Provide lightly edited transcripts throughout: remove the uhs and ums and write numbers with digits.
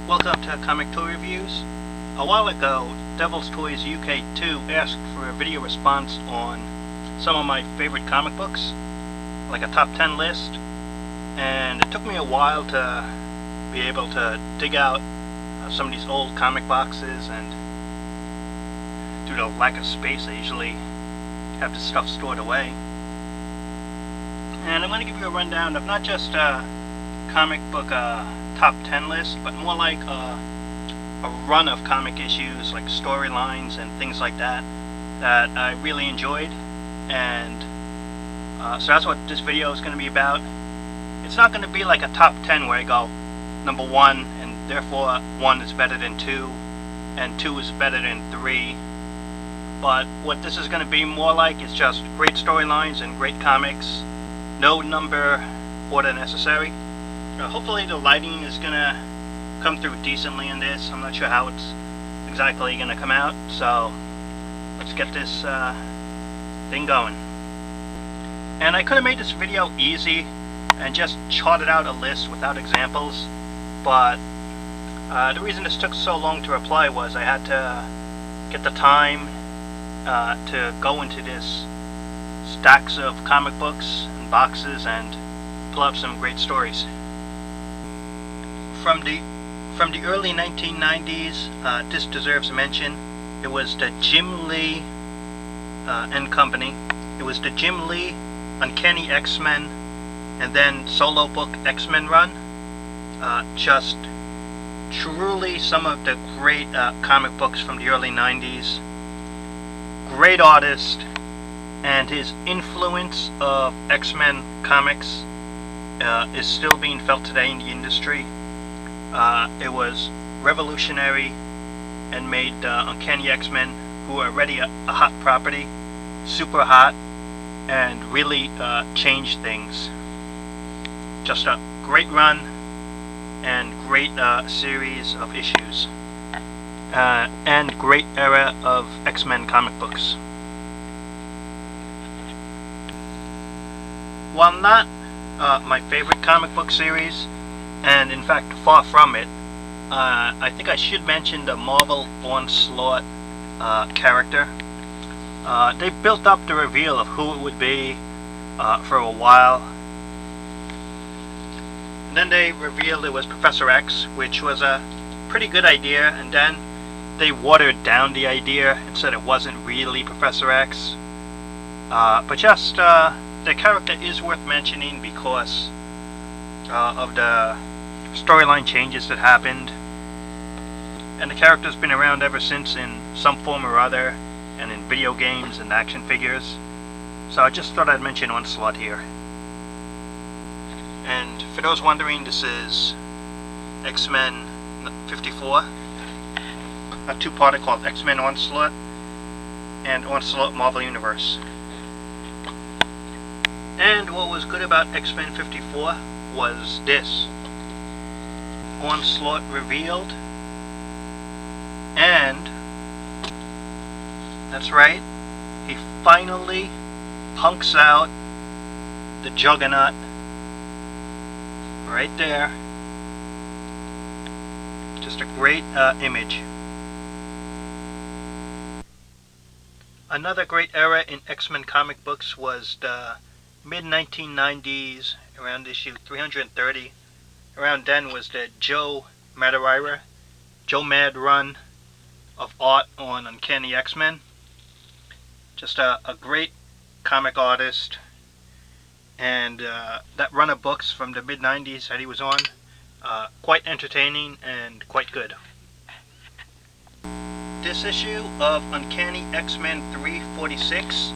Welcome to Comic Toy Reviews. A while ago, devilstoysuk2 asked for a video response on some of my favorite comic books, like a top 10 list, and it took me a while to be able to dig out some of these old comic boxes, and due to lack of space I usually have this stuff stored away. And I'm going to give you a rundown of not just a comic book top 10 list, but more like a run of comic issues, like storylines and things like that, that I really enjoyed. And so that's what this video is going to be about. It's not going to be like a top 10 where I go number 1 and therefore 1 is better than 2 and 2 is better than 3. But what this is going to be more like is just great storylines and great comics. No number order necessary. Hopefully the lighting is going to come through decently in this. I'm not sure how it's exactly going to come out, so let's get this thing going. And I could have made this video easy and just charted out a list without examples, but the reason this took so long to reply was I had to get the time to go into this stacks of comic books and boxes and pull out some great stories. From the early 1990s, this deserves mention. It was the Jim Lee and Company. It was the Jim Lee Uncanny X-Men and then solo book X-Men run. Just truly some of the great comic books from the early 90s. Great artist, and his influence of X-Men comics is still being felt today in the industry. It was revolutionary and made Uncanny X-Men, who are already a hot property, super hot, and really changed things. Just a great run and great series of issues, and great era of X-Men comic books. While not my favorite comic book series, and in fact far from it, I think I should mention the Marvel Onslaught character. They built up the reveal of who it would be for a while. And then they revealed it was Professor X, which was a pretty good idea, and then they watered down the idea and said it wasn't really Professor X. But just the character is worth mentioning because of the storyline changes that happened, and the character's been around ever since in some form or other, and in video games and action figures. So I just thought I'd mention Onslaught here. And for those wondering, this is X-Men 54, a two-parter called X-Men Onslaught and Onslaught Marvel Universe. And what was good about X-Men 54 was this. Onslaught revealed, and that's right, he finally punks out the Juggernaut right there. Just a great image. Another great era in X-Men comic books was the mid-1990s, around issue 330. Around then was the Joe Mad run of art on Uncanny X-Men. Just a great comic artist, and that run of books from the mid-90s that he was on, quite entertaining and quite good. This issue of Uncanny X-Men 346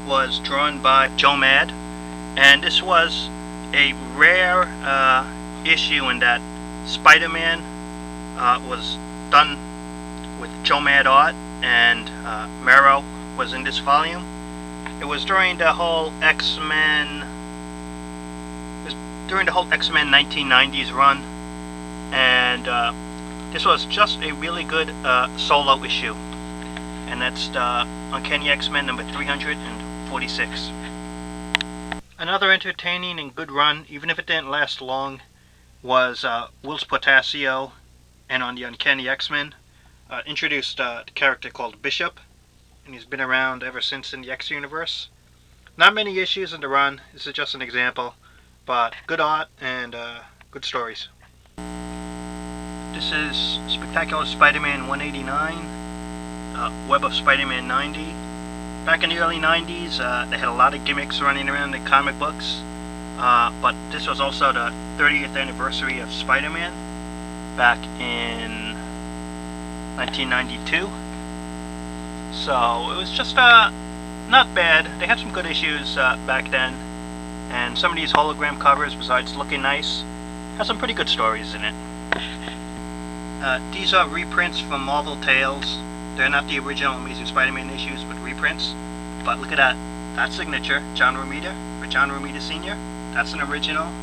was drawn by Joe Mad, and this was a rare issue in that Spider-Man was done with Joe Mad art, and Mero was in this volume. It was during the whole X-Men 1990s run, and this was just a really good solo issue, and that's the Uncanny X-Men number 346. Another entertaining and good run, even if it didn't last long, was Whilce Portacio and on the Uncanny X-Men. Introduced a character called Bishop, and he's been around ever since in the X universe. Not many issues in the run, this is just an example, but good art and good stories. This is Spectacular Spider-Man 189, Web of Spider-Man 90. Back in the early 90s, they had a lot of gimmicks running around in comic books, but this was also the 30th anniversary of Spider-Man back in 1992. So it was just not bad. They had some good issues back then, and some of these hologram covers, besides looking nice, have some pretty good stories in it. These are reprints from Marvel Tales. They're not the original Amazing Spider-Man issues, but reprints. But look at that. That signature, John Romita, for John Romita Sr. That's an original.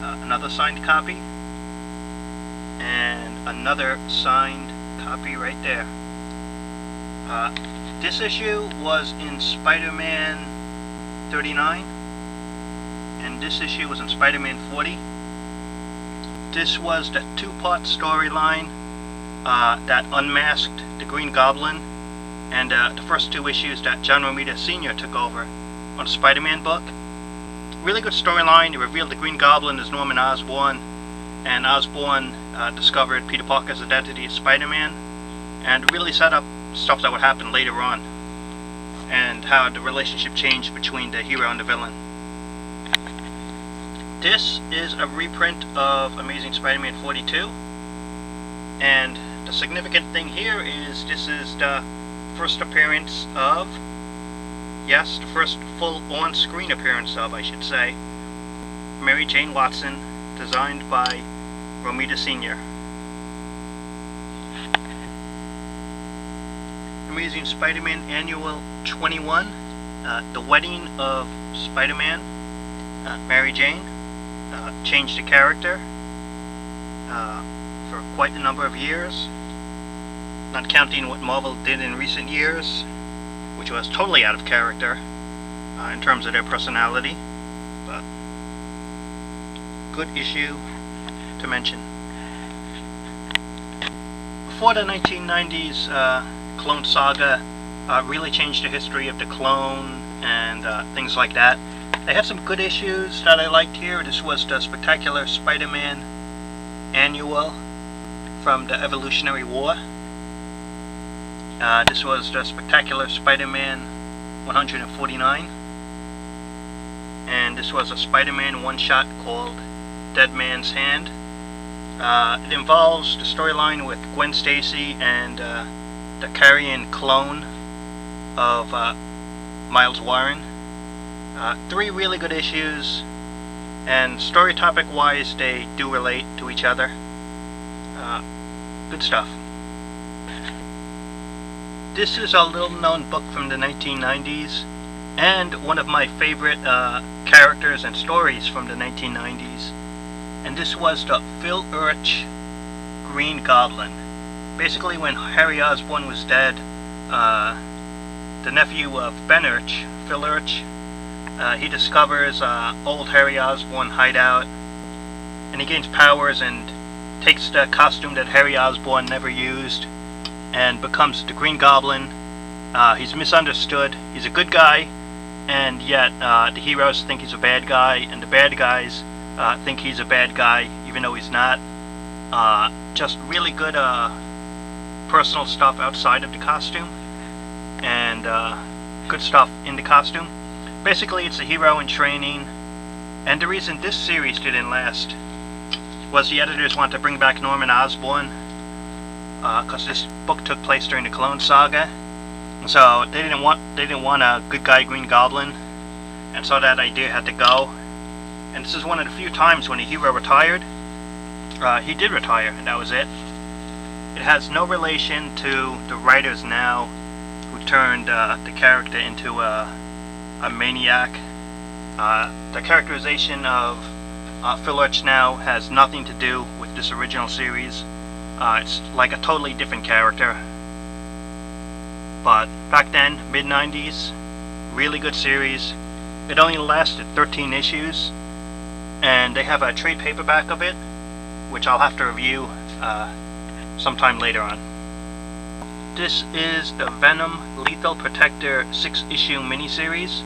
Another signed copy. And another signed copy right there. This issue was in Spider-Man 39. And this issue was in Spider-Man 40. This was the two-part storyline that unmasked the Green Goblin, and the first two issues that John Romita Sr. took over on the Spider-Man book. Really good storyline. They revealed the Green Goblin as Norman Osborn, and Osborn discovered Peter Parker's identity as Spider-Man, and really set up stuff that would happen later on, and how the relationship changed between the hero and the villain. This is a reprint of Amazing Spider-Man 42, and the significant thing here is this is the first appearance of, yes, the first full on-screen appearance of, I should say, Mary Jane Watson, designed by Romita Sr. Amazing Spider-Man Annual 21, The Wedding of Spider-Man, Mary Jane. Changed the character for quite a number of years, not counting what Marvel did in recent years, which was totally out of character in terms of their personality, but good issue to mention. Before the 1990s Clone Saga really changed the history of the clone and things like that, they had some good issues that I liked here. This was the Spectacular Spider-Man Annual from the Evolutionary War. This was the Spectacular Spider-Man 149. And this was a Spider-Man one-shot called Dead Man's Hand. It involves the storyline with Gwen Stacy and the carrion clone of Miles Warren. 3 really good issues, and story topic wise they do relate to each other. Good stuff. This is a little known book from the 1990s, and one of my favorite characters and stories from the 1990s, and this was the Phil Urich Green Goblin. Basically, when Harry Osborn was dead, the nephew of Ben Urich, Phil Urich, he discovers old Harry Osborn hideout, and he gains powers and takes the costume that Harry Osborn never used and becomes the Green Goblin. He's misunderstood. He's a good guy, and yet the heroes think he's a bad guy, and the bad guys think he's a bad guy even though he's not. Just really good personal stuff outside of the costume, and good stuff in the costume. Basically, it's a hero in training, and the reason this series didn't last was the editors wanted to bring back Norman Osborn, because this book took place during the Clone Saga, and so they didn't want a good guy Green Goblin, and so that idea had to go. And this is one of the few times when a hero retired. He did retire, and that was it. It has no relation to the writers now who turned the character into a maniac. The characterization of Phil Urich now has nothing to do with this original series. It's like a totally different character. But back then, mid-90s, really good series. It only lasted 13 issues, and they have a trade paperback of it, which I'll have to review sometime later on. This is the Venom Lethal Protector 6-issue miniseries.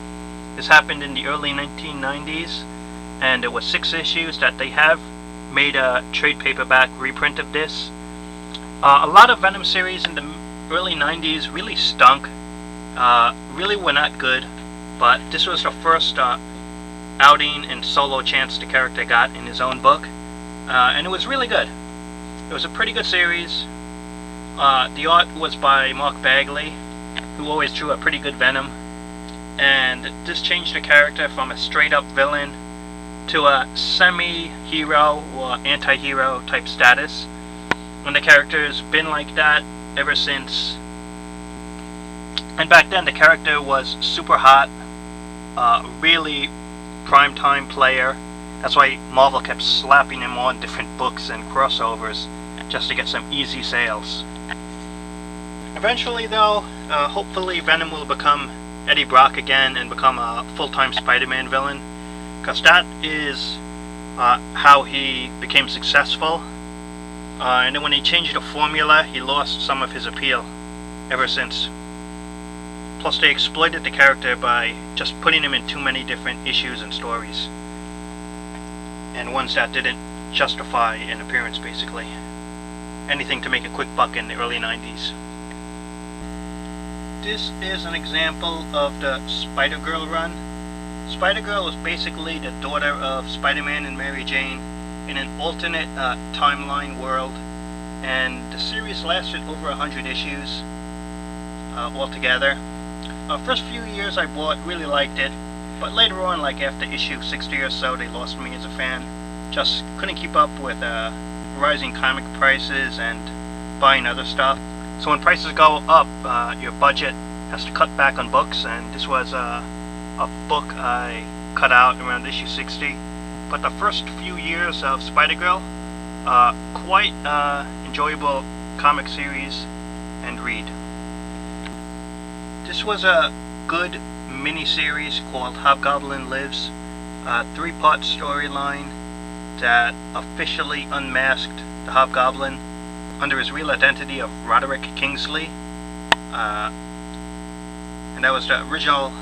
This happened in the early 1990s, and there were 6 issues that they have made a trade paperback reprint of this. A lot of Venom series in the early 90s really stunk, really were not good, but this was the first outing and solo chance the character got in his own book, and it was really good. It was a pretty good series. The art was by Mark Bagley, who always drew a pretty good Venom, and this changed the character from a straight-up villain to a semi-hero or anti-hero type status, and the character's been like that ever since. And back then the character was super hot, really primetime player. That's why Marvel kept slapping him on different books and crossovers just to get some easy sales. Eventually though, hopefully Venom will become Eddie Brock again and become a full-time Spider-Man villain, because that is how he became successful. And then when he changed the formula, he lost some of his appeal ever since. Plus they exploited the character by just putting him in too many different issues and stories, and ones that didn't justify an appearance basically. Anything to make a quick buck in the early 90s. This is an example of the Spider-Girl run. Spider-Girl was basically the daughter of Spider-Man and Mary Jane in an alternate timeline world, and the series lasted over 100 issues altogether. First few years I bought, really liked it, but later on, like after issue 60 or so, they lost me as a fan. Just couldn't keep up with rising comic prices and buying other stuff. So when prices go up, your budget has to cut back on books, and this was a book I cut out around issue 60. But the first few years of Spider-Girl, quite enjoyable comic series and read. This was a good mini-series called Hobgoblin Lives, a 3-part storyline that officially unmasked the Hobgoblin under his real identity of Roderick Kingsley, and that was the original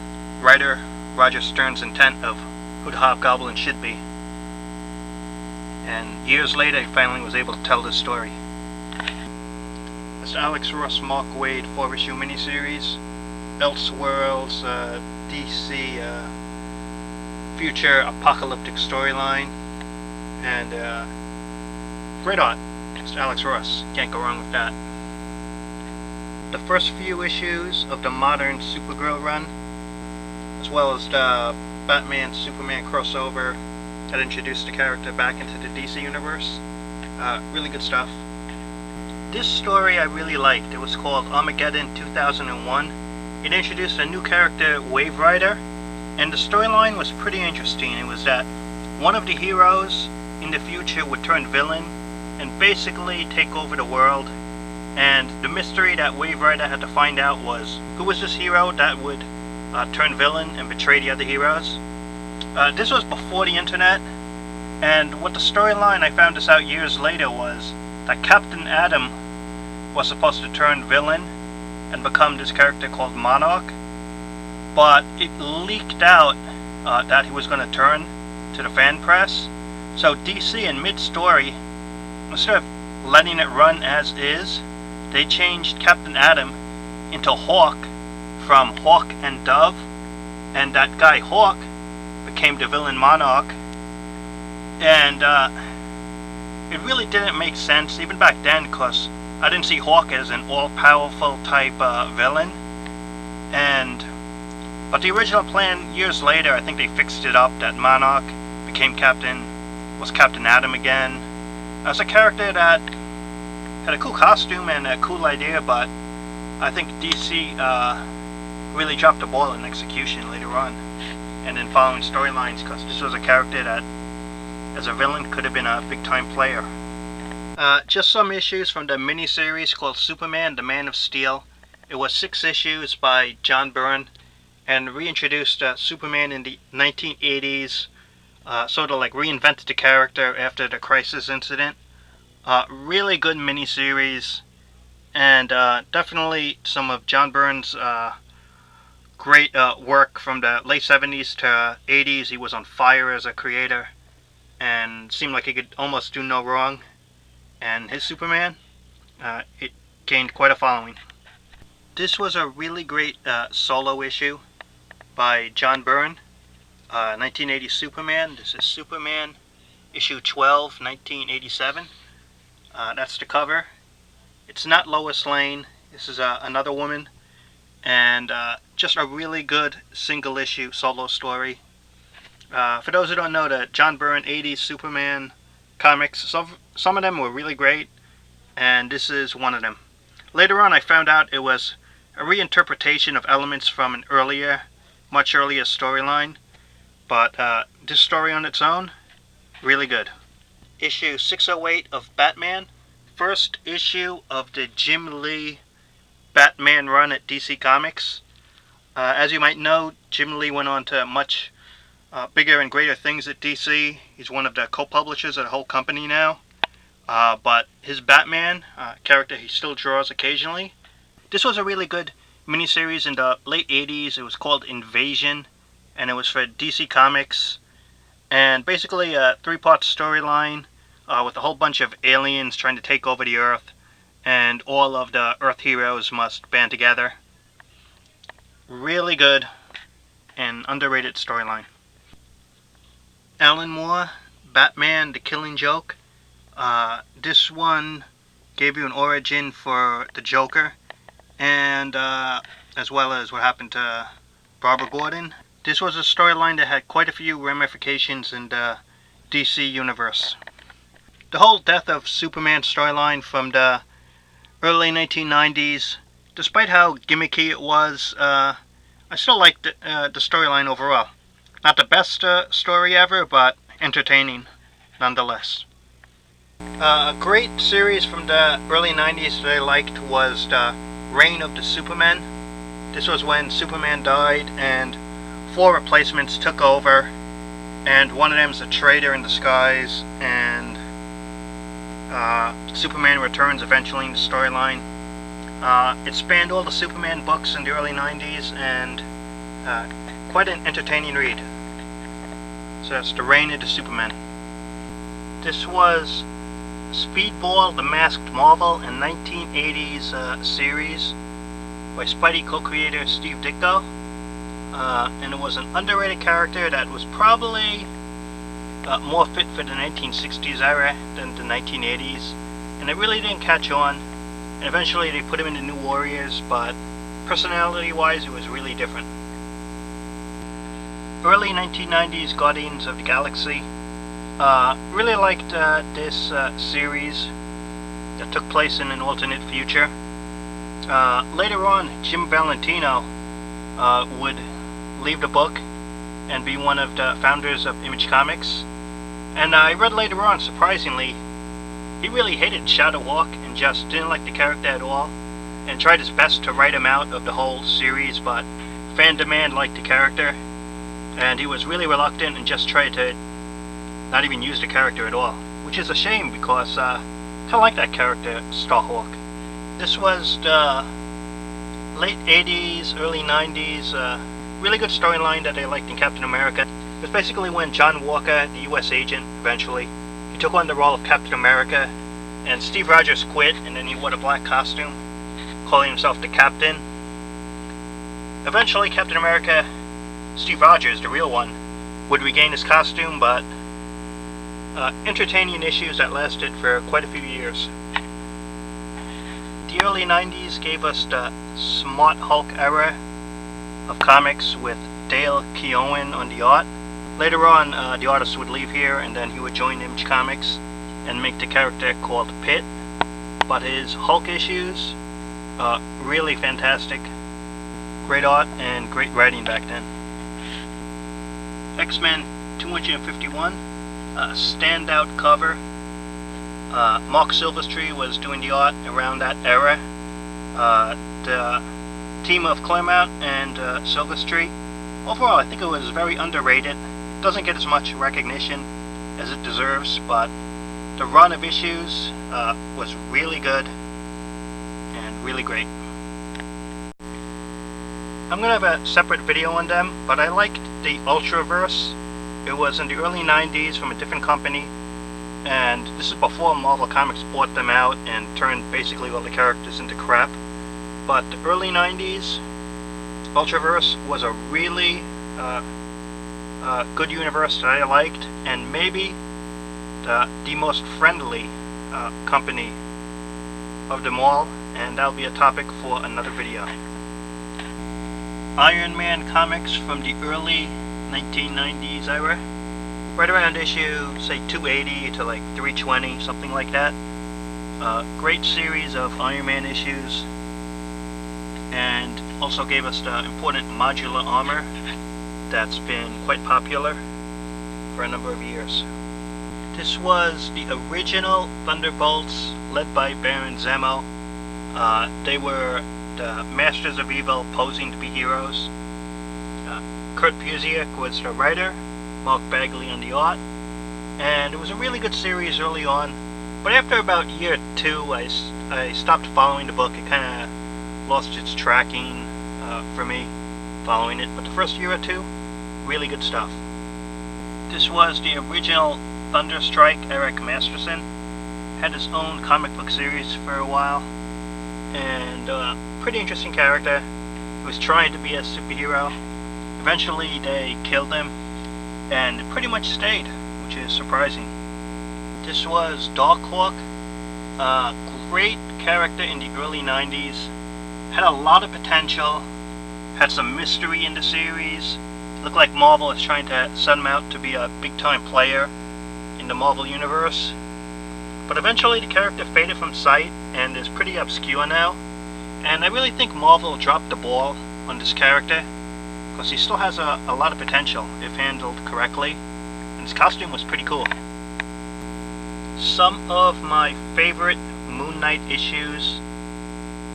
writer Roger Stern's intent of who the Hobgoblin should be. And years later he finally was able to tell this story. It's the Alex Ross Mark Waid 4-issue miniseries, Elseworlds, DC future apocalyptic storyline, and great art. It's Alex Ross, can't go wrong with that. The first few issues of the modern Supergirl run, as well as the Batman-Superman crossover that introduced the character back into the DC universe. Really good stuff. This story I really liked. It was called Armageddon 2001. It introduced a new character, Wave Rider, and the storyline was pretty interesting. It was that one of the heroes in the future would turn villain and basically take over the world, and the mystery that Wave Rider had to find out was who was this hero that would turn villain and betray the other heroes. This was before the internet, and what the storyline, I found this out years later, was that Captain Atom was supposed to turn villain and become this character called Monarch, but it leaked out that he was going to turn to the fan press. So DC, in mid-story, instead of letting it run as is, they changed Captain Atom into Hawk from Hawk and Dove, and that guy Hawk became the villain Monarch. And it really didn't make sense even back then, because I didn't see Hawk as an all-powerful type villain. But the original plan years later, I think they fixed it up that Monarch was Captain Atom again. As a character that had a cool costume and a cool idea, but I think DC really dropped the ball in execution later on, and in following storylines, because this was a character that, as a villain, could have been a big-time player. Just some issues from the miniseries called Superman, the Man of Steel. It was 6 issues by John Byrne, and reintroduced Superman in the 1980s, sort of like reinvented the character after the Crisis incident. Really good miniseries, and definitely some of John Byrne's great work from the late 70s to 80s. He was on fire as a creator and seemed like he could almost do no wrong. And his Superman, it gained quite a following. This was a really great solo issue by John Byrne, 1980 Superman. This is Superman, issue 12, 1987. That's the cover. It's not Lois Lane. This is another woman. And just a really good single issue solo story. For those who don't know, the John Byrne 80s Superman comics, some of them were really great, and this is one of them. Later on I found out it was a reinterpretation of elements from an much earlier storyline, but this story on its own, really good. Issue 608 of Batman, first issue of the Jim Lee Batman run at DC Comics. As you might know, Jim Lee went on to much bigger and greater things at DC. He's one of the co-publishers of the whole company now. But his Batman character he still draws occasionally. This was a really good miniseries in the late 80s. It was called Invasion, and it was for DC Comics. And basically a 3-part storyline with a whole bunch of aliens trying to take over the Earth, and all of the Earth heroes must band together. Really good and underrated storyline. Alan Moore, Batman, The Killing Joke. This one gave you an origin for the Joker, and as well as what happened to Barbara Gordon. This was a storyline that had quite a few ramifications in the DC universe. The whole death of Superman storyline from the early 1990s, despite how gimmicky it was, I still liked the storyline overall. Not the best story ever, but entertaining nonetheless. A great series from the early 90s that I liked was the Reign of the Supermen. This was when Superman died and 4 replacements took over, and one of them is a traitor in disguise, and Superman returns eventually in the storyline. It spanned all the Superman books in the early 90s, and quite an entertaining read. So that's the Reign of the Supermen. This was Speedball, the Masked Marvel, a 1980s series by Spidey co-creator Steve Ditko. And it was an underrated character that was probably more fit for the 1960s era than the 1980s. And it really didn't catch on. And eventually they put him in the New Warriors, but personality-wise it was really different. Early 1990s Guardians of the Galaxy. Really liked this series that took place in an alternate future. Later on, Jim Valentino would leave the book and be one of the founders of Image Comics. And I read later on, surprisingly, he really hated Shadowhawk and just didn't like the character at all, and tried his best to write him out of the whole series, but fan demand liked the character, and he was really reluctant and just tried to not even use the character at all, which is a shame because I kind of like that character, Starhawk. This was the late 80s, early 90s, really good storyline that I liked in Captain America. It was basically when John Walker, the US agent, eventually, he took on the role of Captain America, and Steve Rogers quit, and then he wore a black costume, calling himself the Captain. Eventually, Captain America, Steve Rogers, the real one, would regain his costume, but entertaining issues that lasted for quite a few years. The early 90s gave us the Smart Hulk era of comics with Dale Keown on the art. Later on, the artist would leave here and then he would join Image Comics and make the character called Pitt. But his Hulk issues, really fantastic. Great art and great writing back then. X-Men 251, a standout cover. Mark Silverstreet was doing the art around that era. The team of Claremont and Silverstreet, overall I think it was very underrated. It doesn't get as much recognition as it deserves, but The run of issues was really good and really great. I'm going to have a separate video on them, but I liked the Ultraverse. It was in the early 90s from a different company, and this is before Marvel Comics bought them out and turned basically all the characters into crap. But the early 90s Ultraverse was a really good universe that I liked, and maybe the most friendly company of them all, and that'll be a topic for another video. Iron Man comics from the early 1990s era, right around issue, say, 280 to like 320, something like that. Great series of Iron Man issues, and also gave us the important modular armor that's been quite popular for a number of years. This was the original Thunderbolts, led by Baron Zemo. They were the Masters of Evil posing to be heroes. Kurt Busiek was the writer, Mark Bagley on the art, and it was a really good series early on. But after about year 2, I stopped following the book. It kind of lost its tracking for me following it. But the first year or 2, really good stuff. This was the original Thunderstrike. Eric Masterson had his own comic book series for a while, and pretty interesting character. He was trying to be a superhero. Eventually they killed him, and it pretty much stayed, which is surprising. This was Darkhawk, a great character in the early 90s. Had a lot of potential, had some mystery in the series. Looked like Marvel is trying to set him out to be a big-time player in the Marvel Universe. But eventually the character faded from sight and is pretty obscure now. And I really think Marvel dropped the ball on this character, because he still has a lot of potential if handled correctly. And his costume was pretty cool. Some of my favorite Moon Knight issues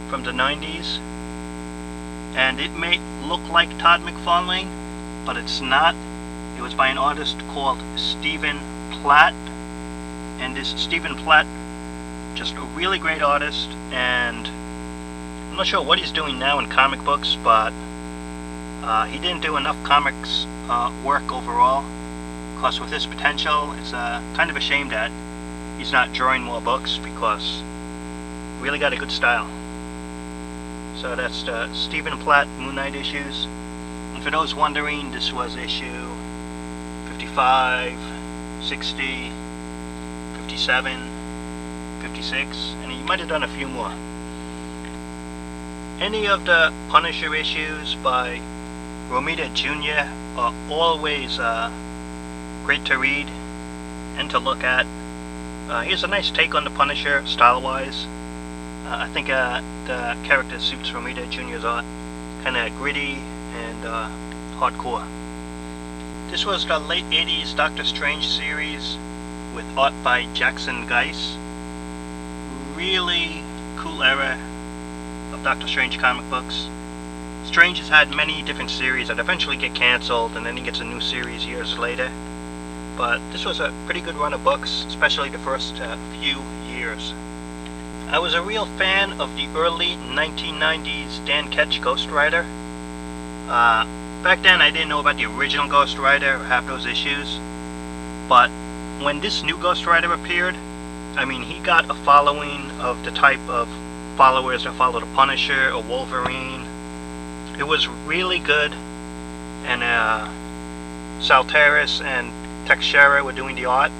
from the 90s. And it may look like Todd McFarlane, but it's not. It was by an artist called Stephen Platt. And this Stephen Platt, just a really great artist, and I'm not sure what he's doing now in comic books, but he didn't do enough comics work overall, because with his potential, it's kind of a shame that he's not drawing more books, because he really got a good style. So that's the Stephen Platt Moon Knight issues. And for those wondering, this was issue 55, 60, 57, 56, and he might have done a few more. Any of the Punisher issues by Romita Jr. are always great to read and to look at. Here's a nice take on the Punisher, style-wise. I think the character suits Romita Jr.'s art. Kind of gritty and hardcore. This was the late 80s Doctor Strange series with art by Jackson Guice. Really cool era of Doctor Strange comic books. Strange has had many different series that eventually get cancelled, and then he gets a new series years later. But this was a pretty good run of books, especially the first few years. I was a real fan of the early 1990s Dan Ketch Ghost Rider. Back then I didn't know about the original Ghost Rider or half those issues, but when this new Ghost Rider appeared, I mean, he got a following of the type of followers that follow the Punisher or Wolverine. It was really good, and Saltaris and Texera were doing the art.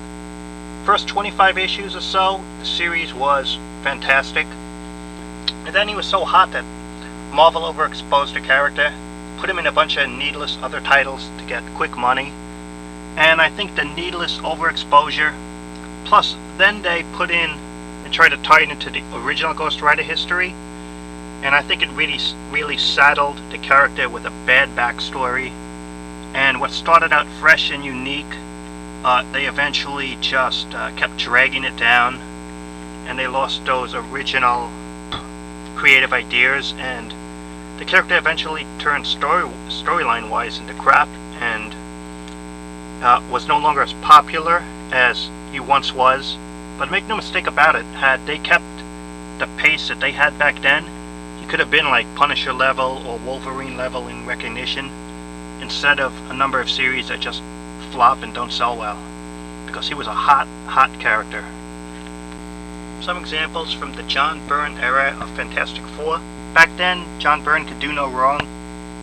First 25 issues or so, the series was fantastic. And then he was so hot that Marvel overexposed the character, put him in a bunch of needless other titles to get quick money. And I think the needless overexposure, plus then they put in and tried to tie it into the original Ghost Rider history, and I think it really saddled the character with a bad backstory. And what started out fresh and unique, they eventually just kept dragging it down, and they lost those original creative ideas, and the character eventually turned storyline wise into crap, and was no longer as popular as he once was. But make no mistake about it, had they kept the pace that they had back then, he could have been like Punisher level or Wolverine level in recognition, instead of a number of series that just flop and don't sell well, because he was a hot character. Some examples from the John Byrne era of Fantastic Four. Back then, John Byrne could do no wrong,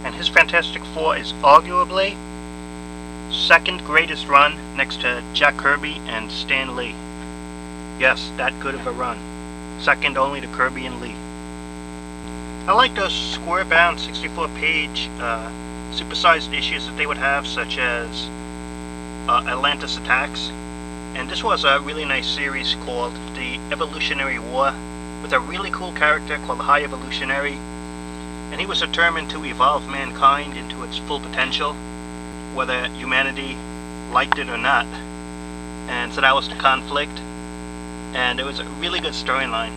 and his Fantastic Four is arguably second greatest run next to Jack Kirby and Stan Lee. Yes, that good of a run. Second only to Kirby and Lee. I like those square-bound 64-page supersized issues that they would have, such as Atlantis Attacks. And this was a really nice series called The Evolutionary War, with a really cool character called the High Evolutionary. And he was determined to evolve mankind into its full potential, whether humanity liked it or not. And so that was the conflict. And it was a really good storyline.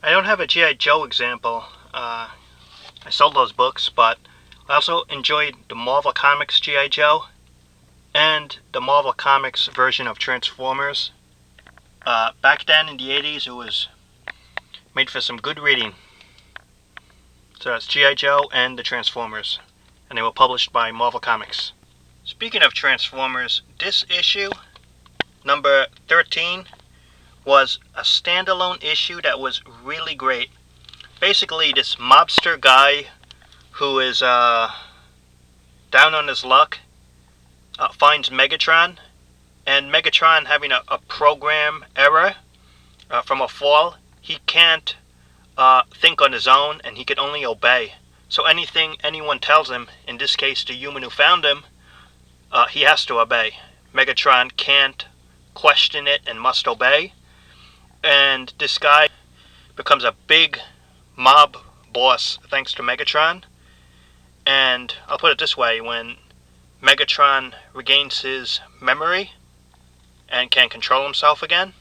I don't have a G.I. Joe example. I sold those books, but I also enjoyed the Marvel Comics G.I. Joe and the Marvel Comics version of Transformers. Back then in the 80s, it was made for some good reading. So that's G.I. Joe and the Transformers, and they were published by Marvel Comics. Speaking of Transformers, this issue, number 13, was a standalone issue that was really great. Basically, this mobster guy who is down on his luck finds Megatron, and Megatron, having a program error from a fall, he can't think on his own, and he can only obey. So anything anyone tells him, in this case the human who found him, he has to obey. Megatron can't question it and must obey. And this guy becomes a big mob boss thanks to Megatron. And I'll put it this way, when Megatron regains his memory and can control himself again,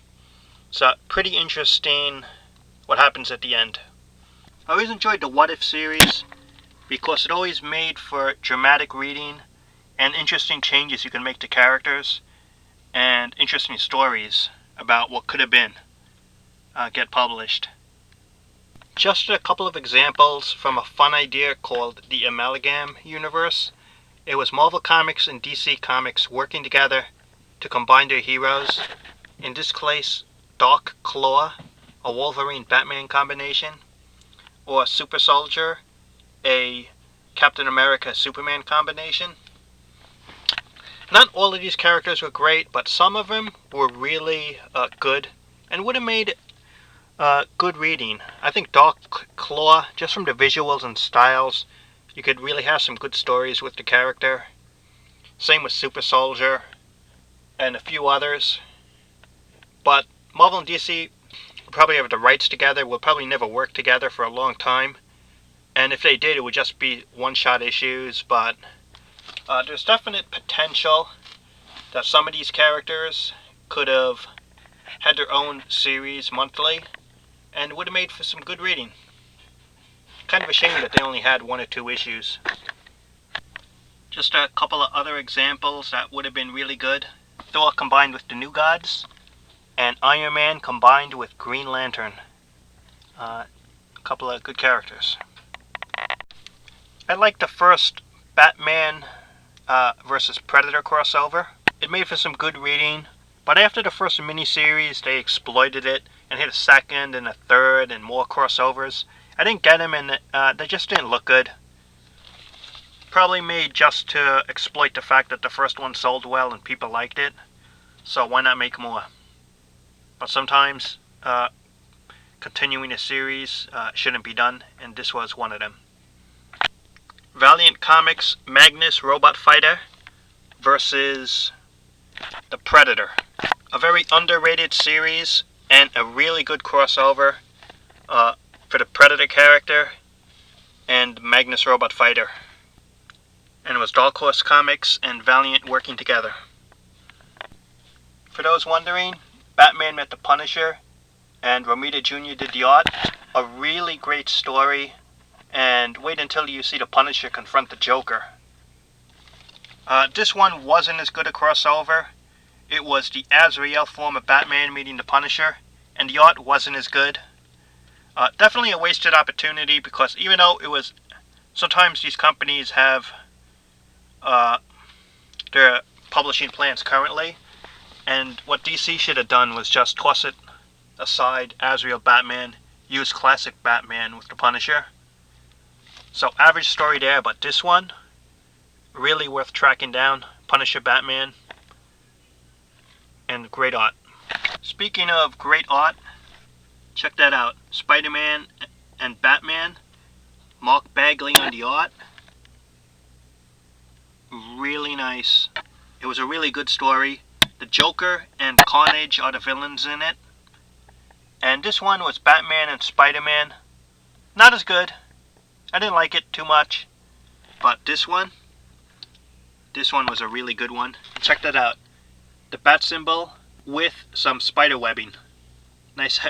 it's pretty interesting what happens at the end. I always enjoyed the What If series because it always made for dramatic reading and interesting changes you can make to characters and interesting stories about what could have been get published. Just a couple of examples from a fun idea called the Amalgam universe. It was Marvel Comics and DC Comics working together to combine their heroes. In this case, Dark Claw, a Wolverine-Batman combination, or Super Soldier, a Captain America-Superman combination. Not all of these characters were great, but some of them were really good and would have made good reading. I think Dark Claw, just from the visuals and styles, you could really have some good stories with the character. Same with Super Soldier and a few others. But Marvel and DC probably have the rights together, will probably never work together for a long time. And if they did, it would just be one-shot issues, but there's definite potential that some of these characters could have had their own series monthly and would have made for some good reading. Kind of a shame that they only had 1 or 2 issues. Just a couple of other examples that would have been really good. Thor combined with the New Gods, and Iron Man combined with Green Lantern. A couple of good characters. I like the first Batman versus Predator crossover. It made for some good reading, but after the first miniseries, they exploited it and hit a second and a third and more crossovers. I didn't get them, and they just didn't look good. Probably made just to exploit the fact that the first one sold well and people liked it, so why not make more? But sometimes continuing a series shouldn't be done, and this was one of them. Valiant Comics Magnus Robot Fighter versus the Predator. A very underrated series and a really good crossover for the Predator character and Magnus Robot Fighter. And it was Dark Horse Comics and Valiant working together. For those wondering, Batman met the Punisher and Romita Jr. did the art. A really great story, and wait until you see the Punisher confront the Joker. This one wasn't as good a crossover it was the Azrael form of Batman meeting the Punisher, and the art wasn't as good. Definitely a wasted opportunity, because even though it was, sometimes these companies have their publishing plans currently, and what DC should have done was just toss it aside, Azrael Batman, use classic Batman with the Punisher. So average story there, but this one, really worth tracking down. Punisher Batman, and great art. Speaking of great art, check that out. Spider-Man and Batman, Mark Bagley on the art. Really nice. It was a really good story. The Joker and Carnage are the villains in it. And this one was Batman and Spider-Man. Not as good. I didn't like it too much. But this one was a really good one. Check that out. The bat symbol with some spider webbing. Nice,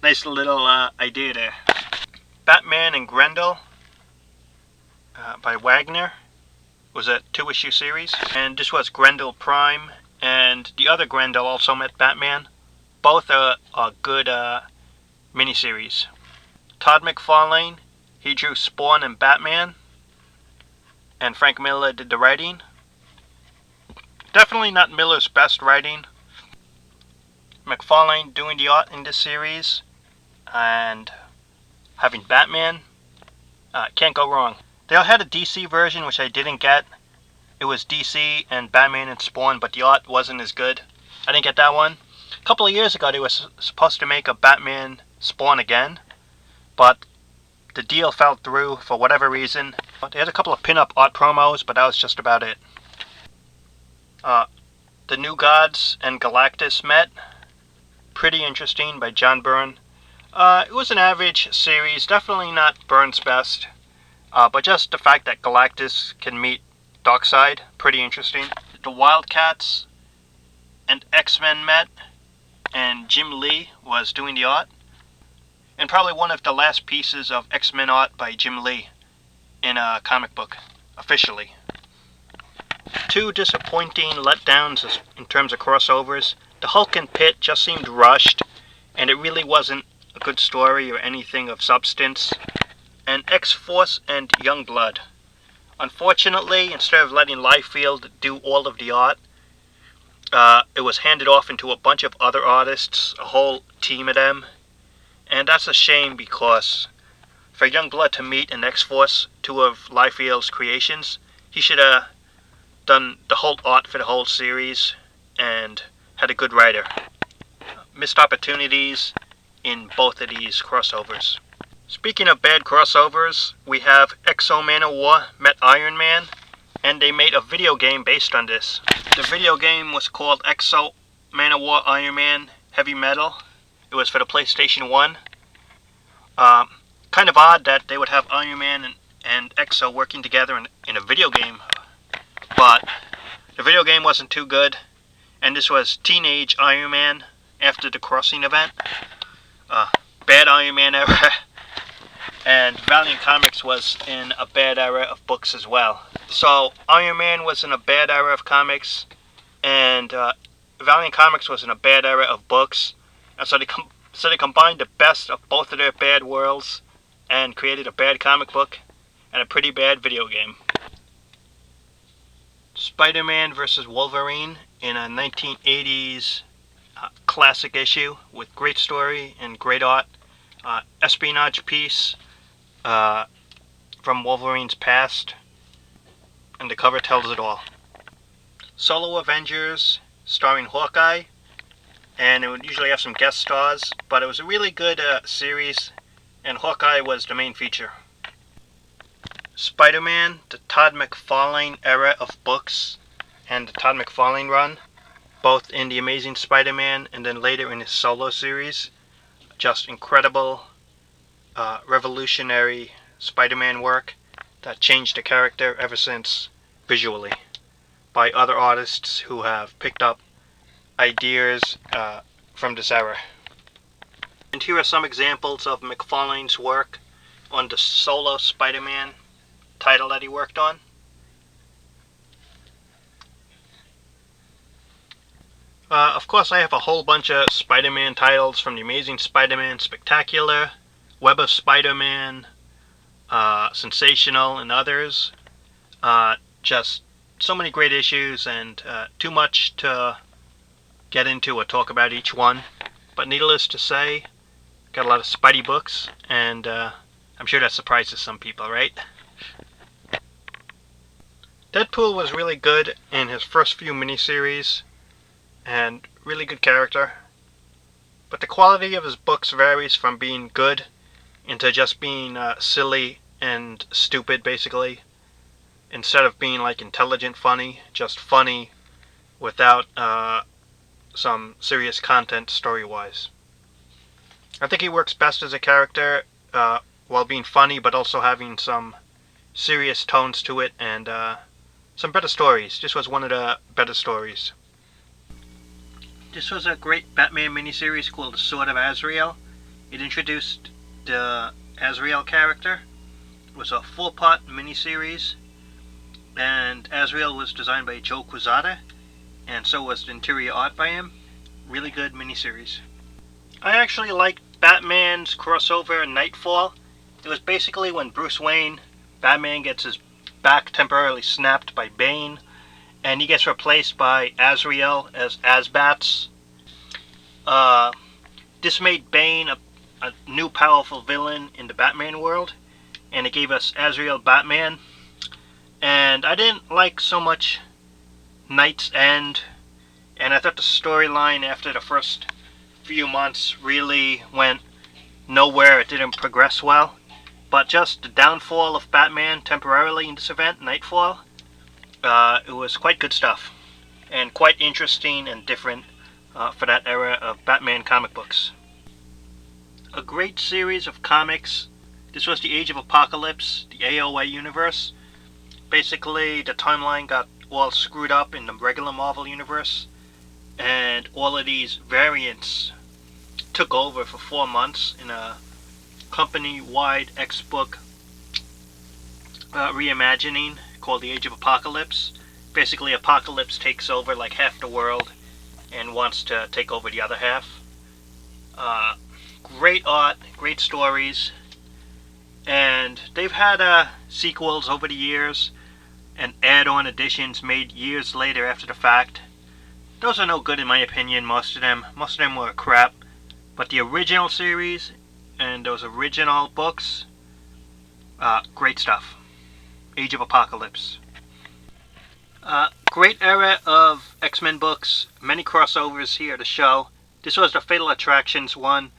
nice little idea there. Batman and Grendel by Wagner. Was a 2-issue series. And this was Grendel Prime. And the other Grendel also met Batman. Both are good miniseries. Todd McFarlane, he drew Spawn and Batman. And Frank Miller did the writing. Definitely not Miller's best writing. McFarlane doing the art in this series. And having Batman. Can't go wrong. They all had a DC version, which I didn't get. It was DC and Batman and Spawn, but the art wasn't as good. I didn't get that one. A couple of years ago, they were supposed to make a Batman Spawn again, but the deal fell through for whatever reason. They had a couple of pin-up art promos, but that was just about it. The New Gods and Galactus met. Pretty interesting, by John Byrne. It was an average series, definitely not Byrne's best, but just the fact that Galactus can meet Darkseid, pretty interesting. The Wildcats and X-Men met, and Jim Lee was doing the art. And probably one of the last pieces of X-Men art by Jim Lee in a comic book, officially. Two disappointing letdowns in terms of crossovers. The Hulk and Pit just seemed rushed, and it really wasn't a good story or anything of substance. And X-Force and Youngblood. Unfortunately, instead of letting Liefeld do all of the art, it was handed off into a bunch of other artists, a whole team of them. And that's a shame, because for Youngblood to meet an X-Force, two of Liefeld's creations, he should have done the whole art for the whole series and had a good writer. Missed opportunities in both of these crossovers. Speaking of bad crossovers, we have X-O Manowar met Iron Man, and they made a video game based on this. The video game was called X-O Manowar Iron Man Heavy Metal. It was for the PlayStation 1. Kind of odd that they would have Iron Man and X-O working together in a video game. But the video game wasn't too good, and this was Teenage Iron Man after the Crossing event. Bad Iron Man era. And Valiant Comics was in a bad era of books as well. So Iron Man was in a bad era of comics, and Valiant Comics was in a bad era of books. And so they combined the best of both of their bad worlds and created a bad comic book and a pretty bad video game. Spider-Man vs. Wolverine in a 1980s classic issue with great story and great art. Espionage piece from Wolverine's past, and the cover tells it all. Solo Avengers starring Hawkeye, and it would usually have some guest stars, but it was a really good series, and Hawkeye was the main feature. Spider-Man, the Todd McFarlane era of books, and the Todd McFarlane run, both in The Amazing Spider-Man and then later in his solo series. Just incredible, revolutionary Spider-Man work that changed the character ever since visually, by other artists who have picked up ideas from this era. And here are some examples of McFarlane's work on the solo Spider-Man title that he worked on. Of course, I have a whole bunch of Spider-Man titles from the Amazing Spider-Man Spectacular, Web of Spider-Man, Sensational, and others. Just so many great issues, and too much to get into or talk about each one. But needless to say, got a lot of Spidey books, and I'm sure that surprises some people, right? Deadpool was really good in his first few miniseries, and really good character. But the quality of his books varies from being good into just being silly and stupid, basically. Instead of being like intelligent funny, just funny without some serious content story-wise. I think he works best as a character while being funny, but also having some serious tones to it and some better stories. This was one of the better stories. This was a great Batman miniseries called The Sword of Azrael. It introduced the Azrael character. It was a 4-part miniseries, and Azrael was designed by Joe Quesada, and so was the interior art by him. Really good miniseries. I actually liked Batman's crossover Knightfall. It was basically when Bruce Wayne, Batman, gets his back temporarily snapped by Bane, and he gets replaced by Azrael as Asbats. This made Bane a new powerful villain in the Batman world, and it gave us Azrael Batman. And I didn't like so much Knight's End, and I thought the storyline after the first few months really went nowhere. It didn't progress well. But just the downfall of Batman temporarily in this event, Knightfall, it was quite good stuff, and quite interesting and different for that era of Batman comic books. A great series of comics. This was the Age of Apocalypse, the AOA universe. Basically, the timeline got all screwed up in the regular Marvel universe, and all of these variants took over for 4 months in a company-wide X-book reimagining called the Age of Apocalypse. Basically, Apocalypse takes over like half the world and wants to take over the other half. Great art, great stories, and they've had sequels over the years and add-on editions made years later after the fact. Those are no good in my opinion, most of them. Most of them were crap. But the original series and those original books, great stuff. Age of Apocalypse. Great era of X-Men books. Many crossovers here to show. This was the Fatal Attractions one,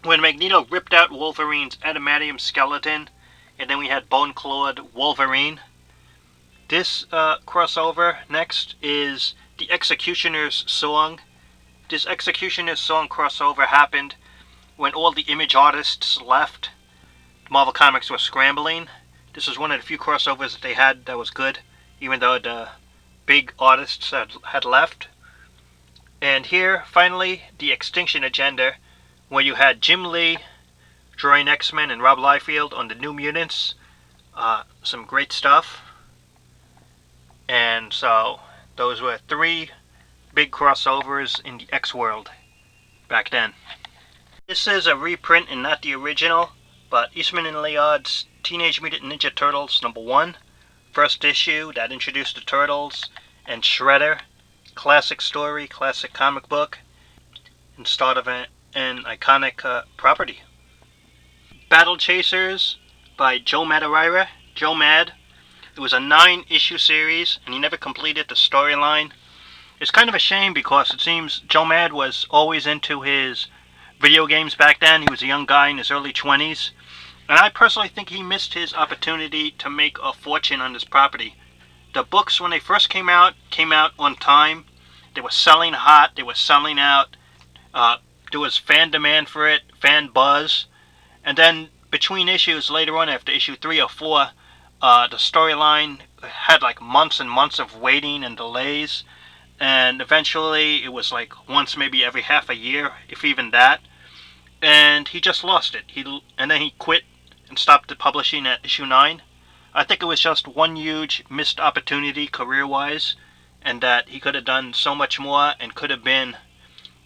when Magneto ripped out Wolverine's adamantium skeleton, and then we had bone-clawed Wolverine. This crossover next is the Executioner's Song. This Executioner's Song crossover happened when all the Image artists left. Marvel Comics was scrambling. This was one of the few crossovers that they had that was good, even though the big artists had left. And here, finally, the Extinction Agenda, where you had Jim Lee drawing X-Men and Rob Liefeld on the New Mutants. Some great stuff. And so, those were 3 big crossovers in the X-world back then. This is a reprint and not the original, but Eastman and Laird's Teenage Mutant Ninja Turtles #1. First issue that introduced the Turtles and Shredder. Classic story, classic comic book, and start of an iconic property. Battle Chasers by Joe Madureira, Joe Mad. It was a 9-issue series, and he never completed the storyline. It's kind of a shame because it seems Joe Mad was always into his video games back then. He was a young guy in his early 20s, and I personally think he missed his opportunity to make a fortune on this property. The books, when they first came out on time. They were selling hot, they were selling out. There was fan demand for it, fan buzz, and then between issues later on, after issue 3 or 4, the storyline had like months and months of waiting and delays, and eventually it was like once maybe every half a year, if even that, and he just lost it. And then he quit and stopped the publishing at issue 9. I think it was just one huge missed opportunity career-wise, and that he could have done so much more and could have been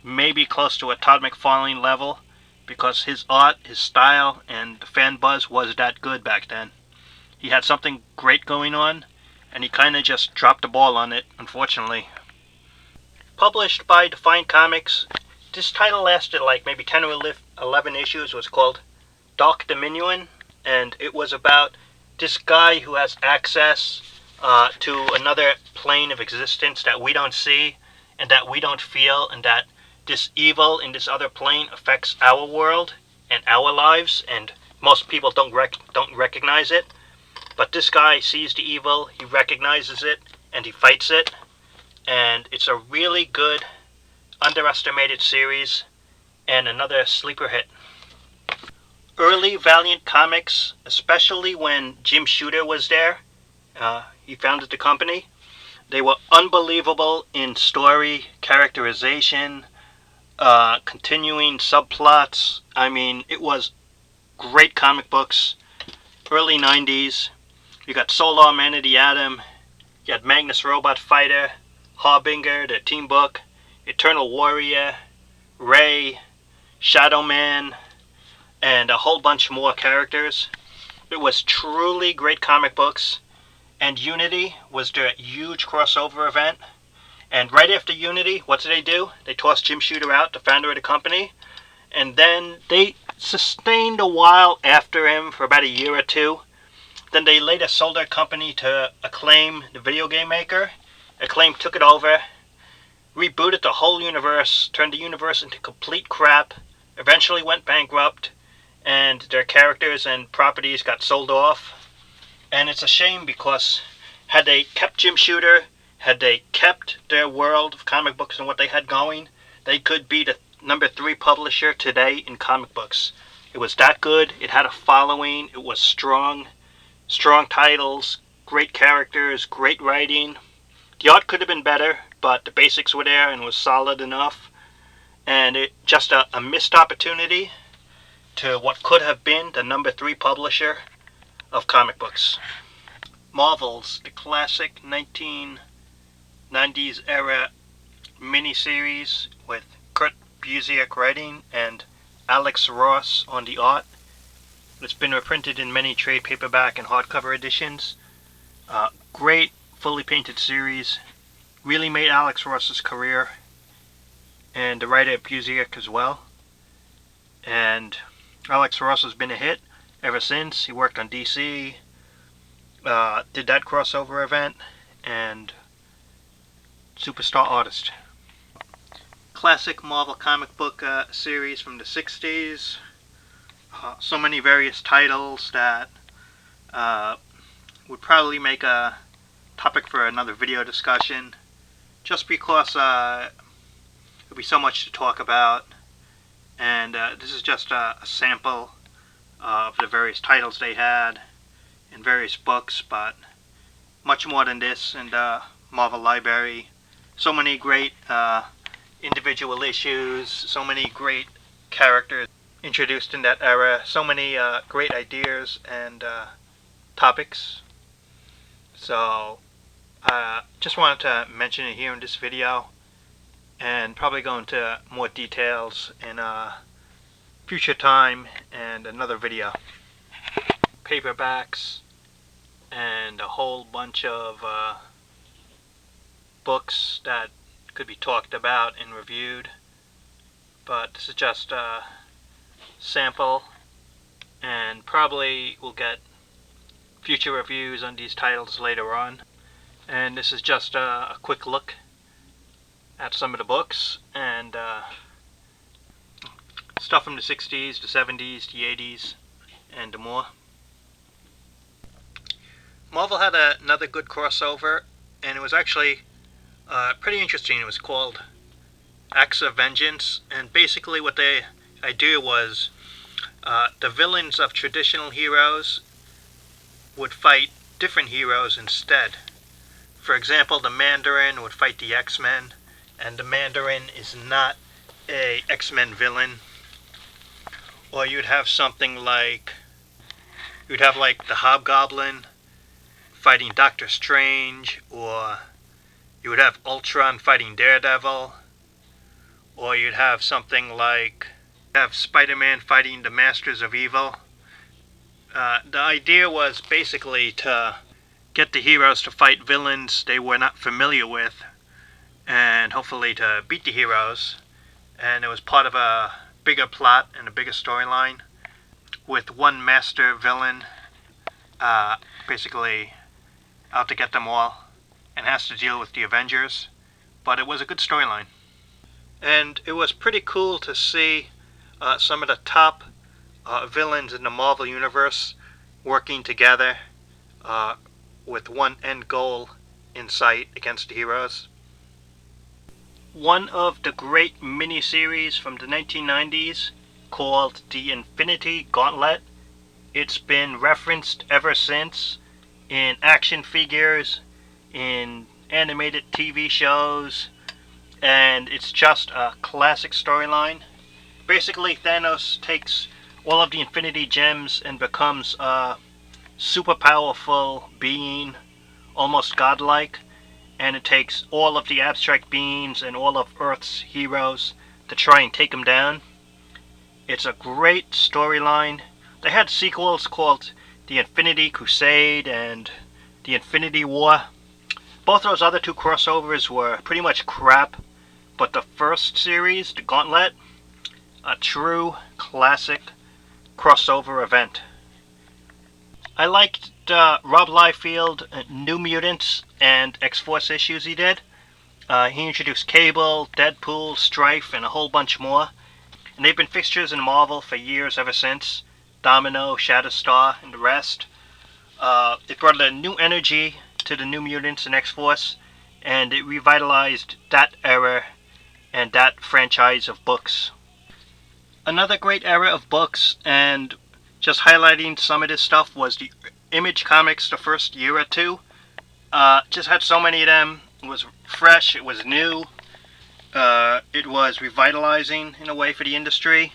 maybe close to a Todd McFarlane level, because his art, his style, and the fan buzz was that good back then. He had something great going on, and he kind of just dropped the ball on it, unfortunately. Published by Defiant Comics, this title lasted like maybe 10 or 11 issues. It was called Dark Dominion, and it was about this guy who has access to another plane of existence that we don't see and that we don't feel, and that this evil in this other plane affects our world and our lives, and most people don't recognize it. But this guy sees the evil, he recognizes it, and he fights it. And it's a really good, underestimated series, and another sleeper hit. Early Valiant comics, especially when Jim Shooter was there, he founded the company, they were unbelievable in story, characterization, continuing subplots. I mean, it was great comic books. Early 90s. You got Solar Man of the Atom. You had Magnus Robot Fighter, Harbinger, the Team Book, Eternal Warrior, Ray, Shadow Man, and a whole bunch more characters. It was truly great comic books. And Unity was their huge crossover event. And right after Unity, what did they do? They tossed Jim Shooter out, the founder of the company. And then they sustained a while after him for about a year or two. Then they later sold their company to Acclaim, the video game maker. Acclaim took it over, rebooted the whole universe, turned the universe into complete crap, eventually went bankrupt, and their characters and properties got sold off. And it's a shame, because had they kept Jim Shooter, had they kept their world of comic books and what they had going, they could be the number 3 publisher today in comic books. It was that good. It had a following. It was strong titles, great characters, great writing. The art could have been better, but the basics were there and was solid enough. And it just a missed opportunity to what could have been the number 3 publisher of comic books. Marvel's, the classic 1990s era miniseries with Kurt Busiek writing and Alex Ross on the art. It's been reprinted in many trade paperback and hardcover editions. Great, fully painted series. Really made Alex Ross's career. And the writer Busiek as well. And Alex Ross has been a hit ever since. He worked on DC. Did that crossover event. And superstar artist. Classic Marvel comic book series from the 60s. So many various titles that would probably make a topic for another video discussion, just because there'll be so much to talk about. And this is just a sample of the various titles they had in various books, but much more than this in the Marvel library. So many great individual issues, so many great characters introduced in that era, so many great ideas and topics. So just wanted to mention it here in this video, and probably go into more details in a future time and another video. Paperbacks and a whole bunch of books that could be talked about and reviewed, but this is just a sample, and probably we'll get future reviews on these titles later on. And this is just a quick look at some of the books and stuff from the 60s, the 70s, the 80s, and more. Marvel had another good crossover, and it was actually pretty interesting. It was called Acts of Vengeance, and basically what the idea was, the villains of traditional heroes would fight different heroes instead. For example, the Mandarin would fight the X-Men, and the Mandarin is not a X-Men villain. Or you'd have something like, the Hobgoblin fighting Doctor Strange, or You would have Ultron fighting Daredevil, or you'd have something like Spider-Man fighting the Masters of Evil. The idea was basically to get the heroes to fight villains they were not familiar with, and hopefully to beat the heroes. And it was part of a bigger plot and a bigger storyline, with one master villain basically out to get them all, and has to deal with the Avengers. But it was a good storyline. And it was pretty cool to see some of the top villains in the Marvel Universe working together with one end goal in sight against the heroes. One of the great miniseries from the 1990s, called the Infinity Gauntlet. It's been referenced ever since in action figures, in animated TV shows, and it's just a classic storyline. Basically, Thanos takes all of the Infinity Gems and becomes a super powerful being, almost godlike, and it takes all of the abstract beings and all of Earth's heroes to try and take him down. It's a great storyline. They had sequels called The Infinity Crusade and The Infinity War. Both those other two crossovers were pretty much crap, but the first series, The Gauntlet, a true classic crossover event. I liked Rob Liefeld, New Mutants, and X-Force issues he did. He introduced Cable, Deadpool, Strife, and a whole bunch more. And they've been fixtures in Marvel for years ever since. Domino, Shatterstar, and the rest. It brought a new energy to the New Mutants and X-Force, and it revitalized that era and that franchise of books. Another great era of books, and just highlighting some of this stuff, was the Image Comics the first year or two. Just had so many of them. It was fresh, it was new. It was revitalizing in a way for the industry.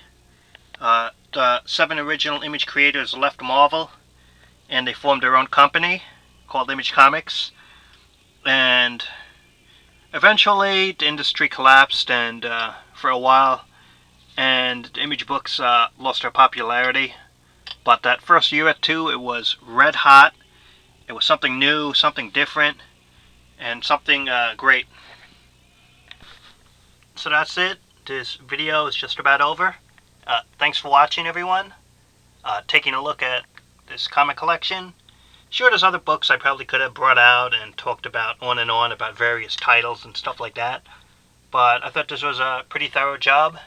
The 7 original Image creators left Marvel, and they formed their own company called Image Comics. And eventually the industry collapsed, and for a while, and the Image books lost their popularity. But that first year or two, it was red hot. It was something new, something different, and something great. So that's it. This video is just about over. Thanks for watching, everyone. Taking a look at this comic collection. Sure, there's other books I probably could have brought out and talked about on and on about various titles and stuff like that. But I thought this was a pretty thorough job.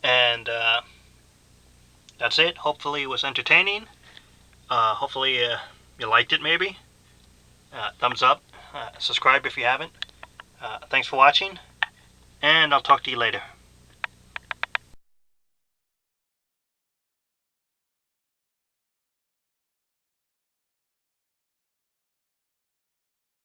And that's it. Hopefully it was entertaining. Hopefully you liked it, maybe. Thumbs up. Subscribe if you haven't. Thanks for watching. And I'll talk to you later.